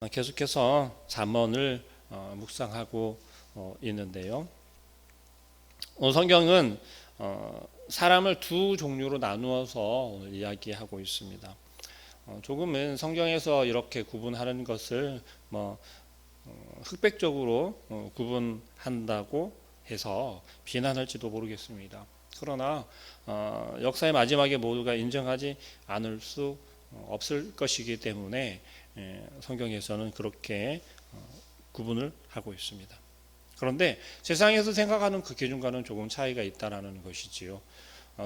계속해서 잠언을 묵상하고 있는데요. 오늘 성경은 사람을 두 종류로 나누어서 오늘 이야기하고 있습니다. 조금은 성경에서 이렇게 구분하는 것을 흑백적으로 구분한다고 해서 비난할지도 모르겠습니다. 그러나 역사의 마지막에 모두가 인정하지 않을 수 없을 것이기 때문에 성경에서는 그렇게 구분을 하고 있습니다. 그런데 세상에서 생각하는 그 기준과는 조금 차이가 있다는 것이지요.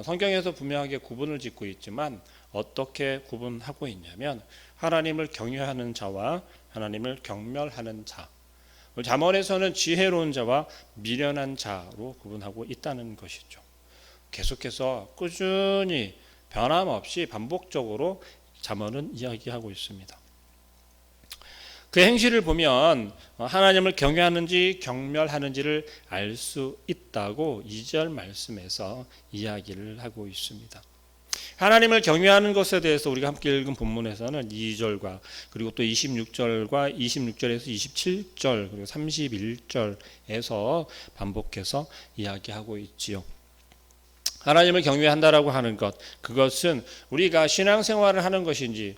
성경에서 분명하게 구분을 짓고 있지만 어떻게 구분하고 있냐면 하나님을 경외하는 자와 하나님을 경멸하는 자, 잠언에서는 지혜로운 자와 미련한 자로 구분하고 있다는 것이죠. 계속해서 꾸준히 변함없이 반복적으로 잠언은 이야기하고 있습니다. 그 행실을 보면 하나님을 경외하는지 경멸하는지를 알 수 있다고 2절 말씀에서 이야기를 하고 있습니다. 하나님을 경외하는 것에 대해서 우리가 함께 읽은 본문에서는 2절과 그리고 또 26절과 26절에서 27절 그리고 31절에서 반복해서 이야기하고 있지요. 하나님을 경외한다라고 하는 것, 그것은 우리가 신앙생활을 하는 것인지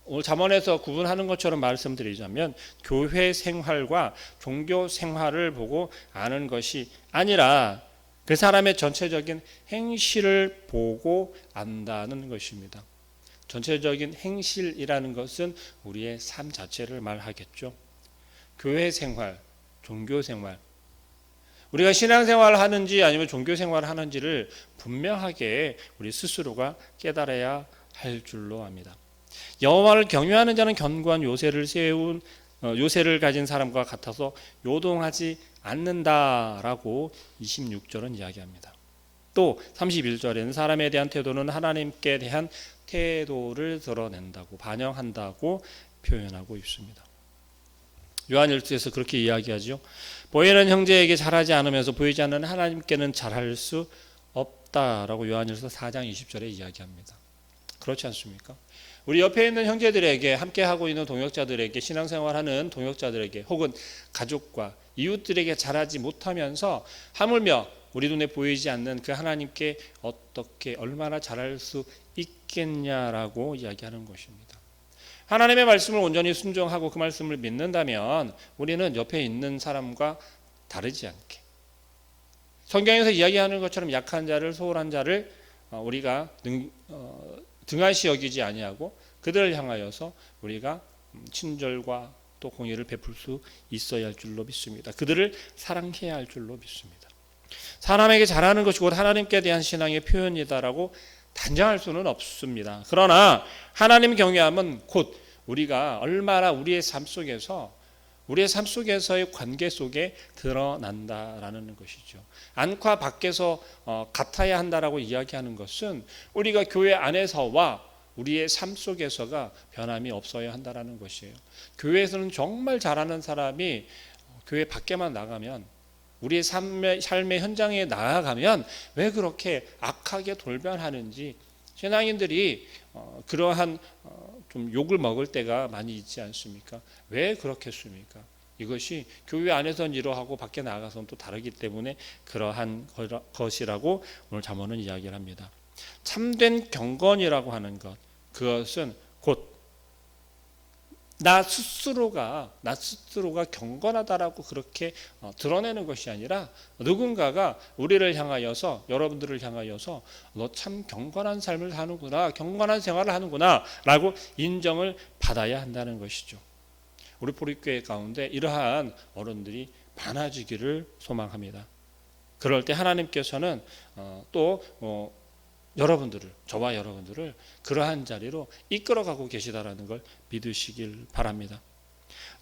오늘 잠언에서 구분하는 것처럼 말씀드리자면 교회 생활과 종교 생활을 보고 아는 것이 아니라 그 사람의 전체적인 행실을 보고 안다는 것입니다. 전체적인 행실이라는 것은 우리의 삶 자체를 말하겠죠. 교회 생활, 종교 생활, 우리가 신앙생활을 하는지 아니면 종교생활을 하는지를 분명하게 우리 스스로가 깨달아야 할 줄로 압니다. 여호와를 경외하는 자는 견고한 요새를 가진 사람과 같아서 요동하지 않는다라고 26절은 이야기합니다. 또 31절에는 사람에 대한 태도는 하나님께 대한 태도를 드러낸다고 반영한다고 표현하고 있습니다. 요한일서에서 그렇게 이야기하죠. 보이는 형제에게 잘하지 않으면서 보이지 않는 하나님께는 잘할 수 없다라고 요한일서 4장 20절에 이야기합니다. 그렇지 않습니까? 우리 옆에 있는 형제들에게 함께하고 있는 동역자들에게 신앙생활하는 동역자들에게 혹은 가족과 이웃들에게 잘하지 못하면서 하물며 우리 눈에 보이지 않는 그 하나님께 어떻게 얼마나 잘할 수 있겠냐라고 이야기하는 것입니다. 하나님의 말씀을 온전히 순종하고 그 말씀을 믿는다면 우리는 옆에 있는 사람과 다르지 않게 성경에서 이야기하는 것처럼 약한 자를 소홀한 자를 우리가 등한시 여기지 아니하고 그들을 향하여서 우리가 친절과 또 공의를 베풀 수 있어야 할 줄로 믿습니다. 그들을 사랑해야 할 줄로 믿습니다. 사람에게 잘하는 것이 곧 하나님께 대한 신앙의 표현이다라고 단정할 수는 없습니다. 그러나 하나님 경외함은 곧 우리가 얼마나 우리의 삶 속에서의 관계 속에 드러난다라는 것이죠. 안과 밖에서 같아야 한다라고 이야기하는 것은 우리가 교회 안에서와 우리의 삶 속에서가 변함이 없어야 한다라는 것이에요. 교회에서는 정말 잘하는 사람이 교회 밖에만 나가면 우리의 삶의 현장에 나아가면 왜 그렇게 악하게 돌변하는지 신앙인들이 그러한 좀 욕을 먹을 때가 많이 있지 않습니까? 왜 그렇겠습니까? 이것이 교회 안에서는 이러하고 밖에 나가서는 또 다르기 때문에 그러한 것이라고 오늘 잠언은 이야기를 합니다. 참된 경건이라고 하는 것, 그것은 곧 나 스스로가 경건하다라고 그렇게 드러내는 것이 아니라 누군가가 우리를 향하여서 여러분들을 향하여서 너 참 경건한 삶을 사는구나, 경건한 생활을 하는구나 라고 인정을 받아야 한다는 것이죠. 우리 보릿교회 가운데 이러한 어른들이 많아지기를 소망합니다. 그럴 때 하나님께서는 또 저와 여러분들을 그러한 자리로 이끌어가고 계시다라는 걸 믿으시길 바랍니다.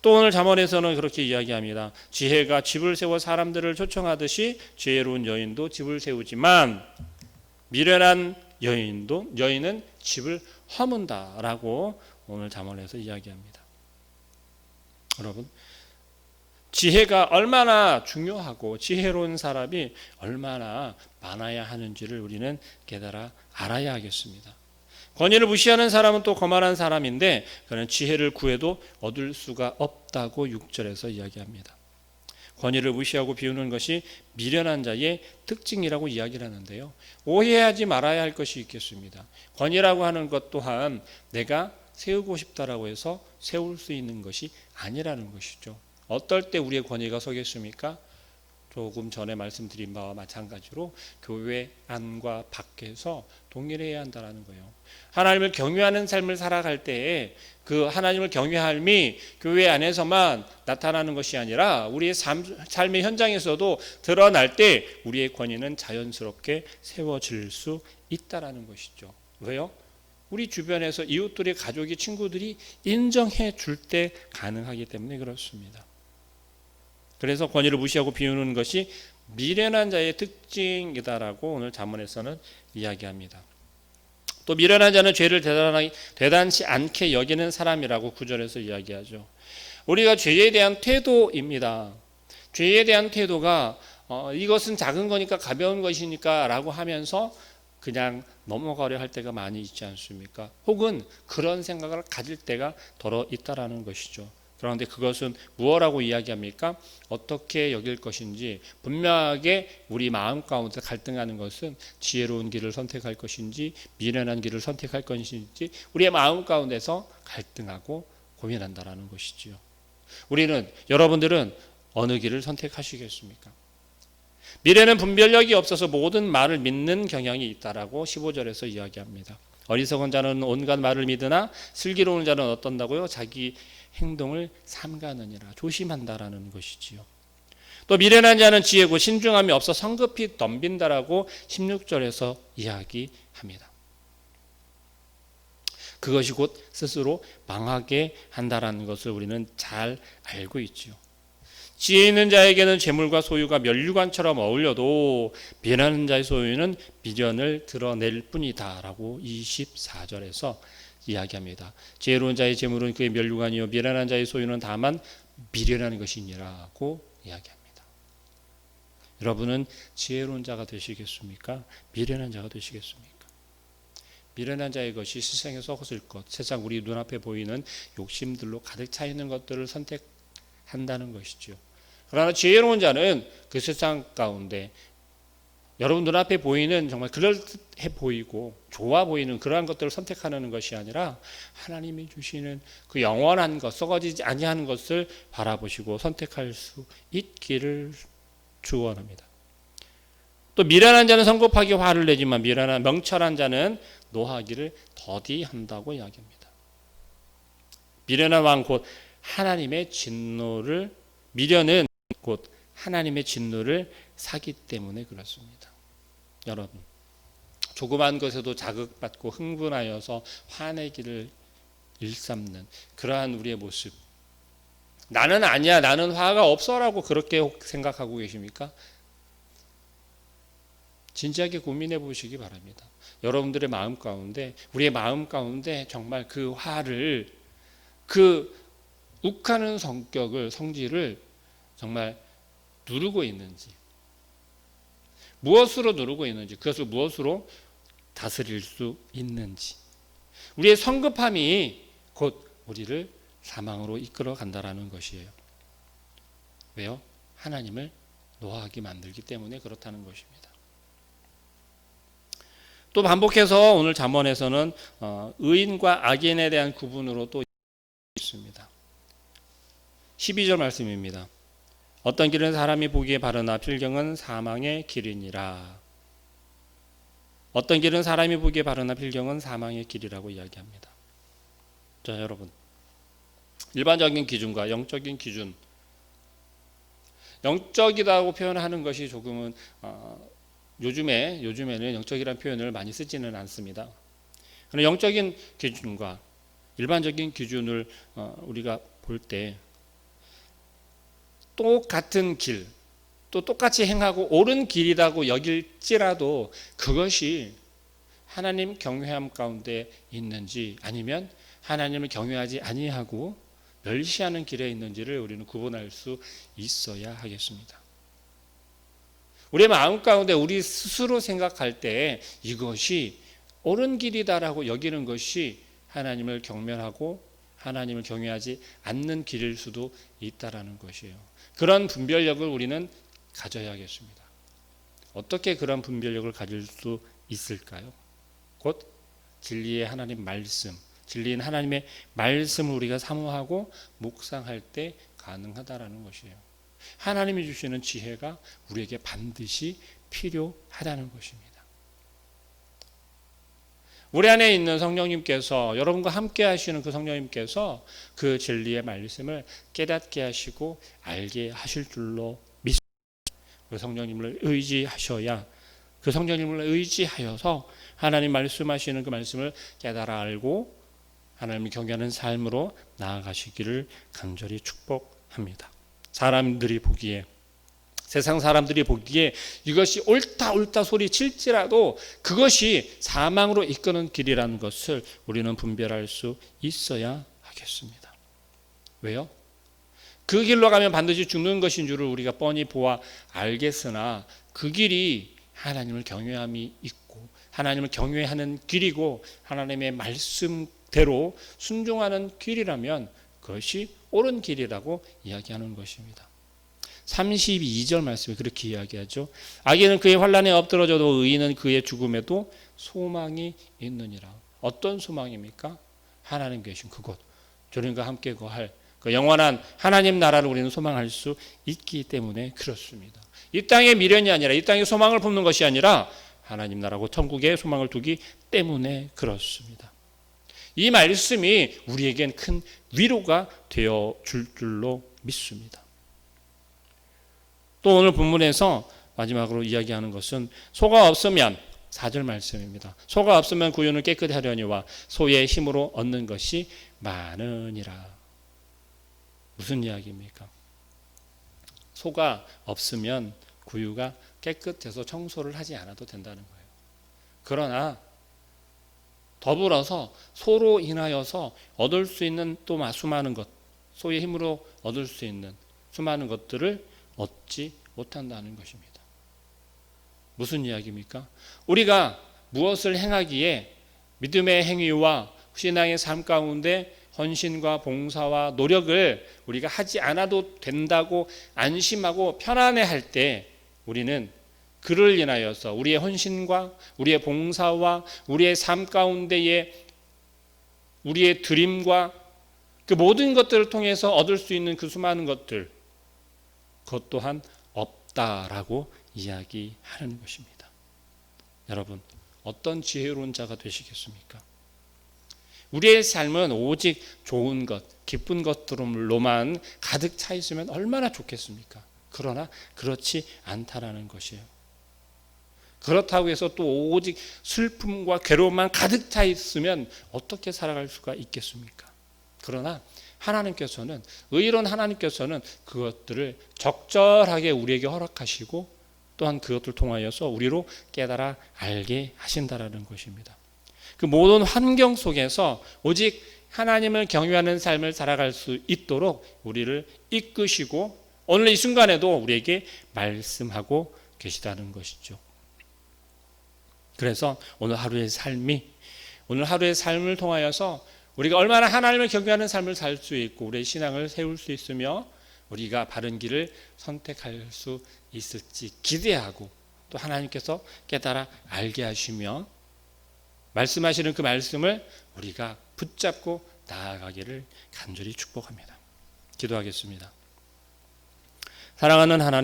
또 오늘 잠언에서는 그렇게 이야기합니다. 지혜가 집을 세워 사람들을 초청하듯이 지혜로운 여인도 집을 세우지만 미련한 여인은 집을 허문다라고 오늘 잠언에서 이야기합니다. 여러분, 지혜가 얼마나 중요하고 지혜로운 사람이 얼마나 많아야 하는지를 우리는 깨달아 알아야 하겠습니다. 권위를 무시하는 사람은 또 거만한 사람인데 그는 지혜를 구해도 얻을 수가 없다고 6절에서 이야기합니다. 권위를 무시하고 비우는 것이 미련한 자의 특징이라고 이야기를 하는데요. 오해하지 말아야 할 것이 있겠습니다. 권위라고 하는 것 또한 내가 세우고 싶다라고 해서 세울 수 있는 것이 아니라는 것이죠. 어떨 때 우리의 권위가 서겠습니까? 조금 전에 말씀드린 바와 마찬가지로 교회 안과 밖에서 동일해야 한다는 거예요. 하나님을 경외하는 삶을 살아갈 때에 그 하나님을 경외함이 교회 안에서만 나타나는 것이 아니라 우리의 삶의 현장에서도 드러날 때 우리의 권위는 자연스럽게 세워질 수 있다는 것이죠. 왜요? 우리 주변에서 이웃들의 가족이 친구들이 인정해 줄 때 가능하기 때문에 그렇습니다. 그래서 권위를 무시하고 비우는 것이 미련한 자의 특징이다라고 오늘 잠언에서는 이야기합니다. 또 미련한 자는 죄를 대단치 않게 여기는 사람이라고 9절에서 이야기하죠. 우리가 죄에 대한 태도입니다. 죄에 대한 태도가 이것은 작은 거니까 가벼운 것이니까 라고 하면서 그냥 넘어가려 할 때가 많이 있지 않습니까? 혹은 그런 생각을 가질 때가 더러 있다라는 것이죠. 그런데 그것은 무엇라고 이야기합니까? 어떻게 여길 것인지 분명하게 우리 마음 가운데 갈등하는 것은 지혜로운 길을 선택할 것인지 미련한 길을 선택할 것인지 우리의 마음 가운데서 갈등하고 고민한다라는 것이지요. 여러분들은 어느 길을 선택하시겠습니까? 미래는 분별력이 없어서 모든 말을 믿는 경향이 있다라고 15절에서 이야기합니다. 어리석은 자는 온갖 말을 믿으나 슬기로운 자는 어떤다고요? 자기 행동을 삼가느니라. 조심한다라는 것이지요. 또 미련한 자는 지혜고 신중함이 없어 성급히 덤빈다라고 16절에서 이야기합니다. 그것이 곧 스스로 망하게 한다라는 것을 우리는 잘 알고 있지요. 지혜 있는 자에게는 재물과 소유가 면류관처럼 어울려도 미련한 자의 소유는 미련을 드러낼 뿐이다라고 24절에서 이야기합니다. 지혜로운 자의 재물은 그의 면류관이요 미련한 자의 소유는 다만 미련한 것이니라고 이야기합니다. 여러분은 지혜로운 자가 되시겠습니까? 미련한 자가 되시겠습니까? 미련한 자의 것이 세상에서 헛을 것, 세상 우리 눈앞에 보이는 욕심들로 가득 차 있는 것들을 선택한다는 것이죠. 그러나 지혜로운 자는 그 세상 가운데 여러분 눈앞에 보이는 정말 그럴듯해 보이고 좋아 보이는 그러한 것들을 선택하는 것이 아니라 하나님이 주시는 그 영원한 것, 썩어지지 아니하는 것을 바라보시고 선택할 수 있기를 축원합니다. 또 미련한 자는 성급하게 화를 내지만 명철한 자는 노하기를 더디한다고 이야기합니다. 미련한 왕 곧 하나님의 진노를 미련은 곧 하나님의 진노를 사기 때문에 그렇습니다. 여러분, 조그만 것에도 자극받고 흥분하여서 화내기를 일삼는 그러한 우리의 모습. 나는 아니야, 나는 화가 없어라고 그렇게 생각하고 계십니까? 진지하게 고민해 보시기 바랍니다. 여러분들의 마음 가운데, 우리의 마음 가운데 정말 그 화를, 그 욱하는 성질을 정말 누르고 있는지, 무엇으로 누르고 있는지, 그것을 무엇으로 다스릴 수 있는지. 우리의 성급함이 곧 우리를 사망으로 이끌어 간다라는 것이에요. 왜요? 하나님을 노하게 만들기 때문에 그렇다는 것입니다. 또 반복해서 오늘 잠언에서는 의인과 악인에 대한 구분으로 또 있습니다. 12절 말씀입니다. 어떤 길은 사람이 보기에 바르나 필경은 사망의 길이니라. 어떤 길은 사람이 보기에 바르나 필경은 사망의 길이라고 이야기합니다. 자, 여러분, 일반적인 기준과 영적인 기준, 영적이라고 표현하는 것이 조금은 요즘에는 영적이라는 표현을 많이 쓰지는 않습니다. 그러나 영적인 기준과 일반적인 기준을 우리가 볼 때 똑같은 길, 또 똑같이 행하고 옳은 길이라고 여길지라도 그것이 하나님 경외함 가운데 있는지 아니면 하나님을 경외하지 아니하고 멸시하는 길에 있는지를 우리는 구분할 수 있어야 하겠습니다. 우리의 마음 가운데 우리 스스로 생각할 때 이것이 옳은 길이다라고 여기는 것이 하나님을 경멸하고 하나님을 경외하지 않는 길일 수도 있다라는 것이에요. 그런 분별력을 우리는 가져야겠습니다. 어떻게 그런 분별력을 가질 수 있을까요? 곧 진리의 하나님 말씀, 진리인 하나님의 말씀을 우리가 사모하고 묵상할 때 가능하다라는 것이에요. 하나님이 주시는 지혜가 우리에게 반드시 필요하다는 것입니다. 우리 안에 있는 성령님께서, 여러분과 함께 하시는 그 성령님께서 그 진리의 말씀을 깨닫게 하시고 알게 하실 줄로 믿습니다. 그 성령님을 의지하셔야, 그 성령님을 의지하여서 하나님 말씀하시는 그 말씀을 깨달아 알고 하나님을 경외하는 삶으로 나아가시기를 간절히 축복합니다. 사람들이 보기에, 세상 사람들이 보기에 이것이 옳다 소리칠지라도 그것이 사망으로 이끄는 길이라는 것을 우리는 분별할 수 있어야 하겠습니다. 왜요? 그 길로 가면 반드시 죽는 것인 줄을 우리가 뻔히 보아 알겠으나 그 길이 하나님을 경외함이 있고 하나님을 경외하는 길이고 하나님의 말씀대로 순종하는 길이라면 그것이 옳은 길이라고 이야기하는 것입니다. 32절 말씀에 그렇게 이야기하죠. 악인은 그의 환난에 엎드러져도 의인은 그의 죽음에도 소망이 있느니라. 어떤 소망입니까? 하나님 계신 그곳, 주님과 함께 거할 그 영원한 하나님 나라를 우리는 소망할 수 있기 때문에 그렇습니다. 이 땅의 미련이 아니라, 이 땅의 소망을 품는 것이 아니라 하나님 나라고 천국에 소망을 두기 때문에 그렇습니다. 이 말씀이 우리에겐 큰 위로가 되어 줄 줄로 믿습니다. 또 오늘 본문에서 마지막으로 이야기하는 것은 소가 없으면, 4절 말씀입니다. 소가 없으면 구유는 깨끗이 하려니와 소의 힘으로 얻는 것이 많으니라. 무슨 이야기입니까? 소가 없으면 구유가 깨끗해서 청소를 하지 않아도 된다는 거예요. 그러나 더불어서 소로 인하여서 얻을 수 있는 또 수많은 것, 소의 힘으로 얻을 수 있는 수많은 것들을 얻지 못한다는 것입니다. 무슨 이야기입니까? 우리가 무엇을 행하기에 믿음의 행위와 신앙의 삶 가운데 헌신과 봉사와 노력을 우리가 하지 않아도 된다고 안심하고 편안해할 때 우리는 그를 인하여서 우리의 헌신과 우리의 봉사와 우리의 삶 가운데의 우리의 드림과 그 모든 것들을 통해서 얻을 수 있는 그 수많은 것들, 그것 또한 없다라고 이야기하는 것입니다. 여러분, 어떤 지혜로운 자가 되시겠습니까? 우리의 삶은 오직 좋은 것, 기쁜 것들로만 가득 차 있으면 얼마나 좋겠습니까? 그러나 그렇지 않다라는 것이에요. 그렇다고 해서 또 오직 슬픔과 괴로움만 가득 차 있으면 어떻게 살아갈 수가 있겠습니까? 그러나 하나님께서는, 의로운 하나님께서는 그것들을 적절하게 우리에게 허락하시고 또한 그것들 통하여서 우리로 깨달아 알게 하신다라는 것입니다. 그 모든 환경 속에서 오직 하나님을 경외하는 삶을 살아갈 수 있도록 우리를 이끄시고 오늘 이 순간에도 우리에게 말씀하고 계시다는 것이죠. 그래서 오늘 하루의 삶을 통하여서 우리가 얼마나 하나님을 경외하는 삶을 살 수 있고 우리의 신앙을 세울 수 있으며 우리가 바른 길을 선택할 수 있을지 기대하고 또 하나님께서 깨달아 알게 하시며 말씀하시는 그 말씀을 우리가 붙잡고 나아가기를 간절히 축복합니다. 기도하겠습니다. 사랑하는 하나님,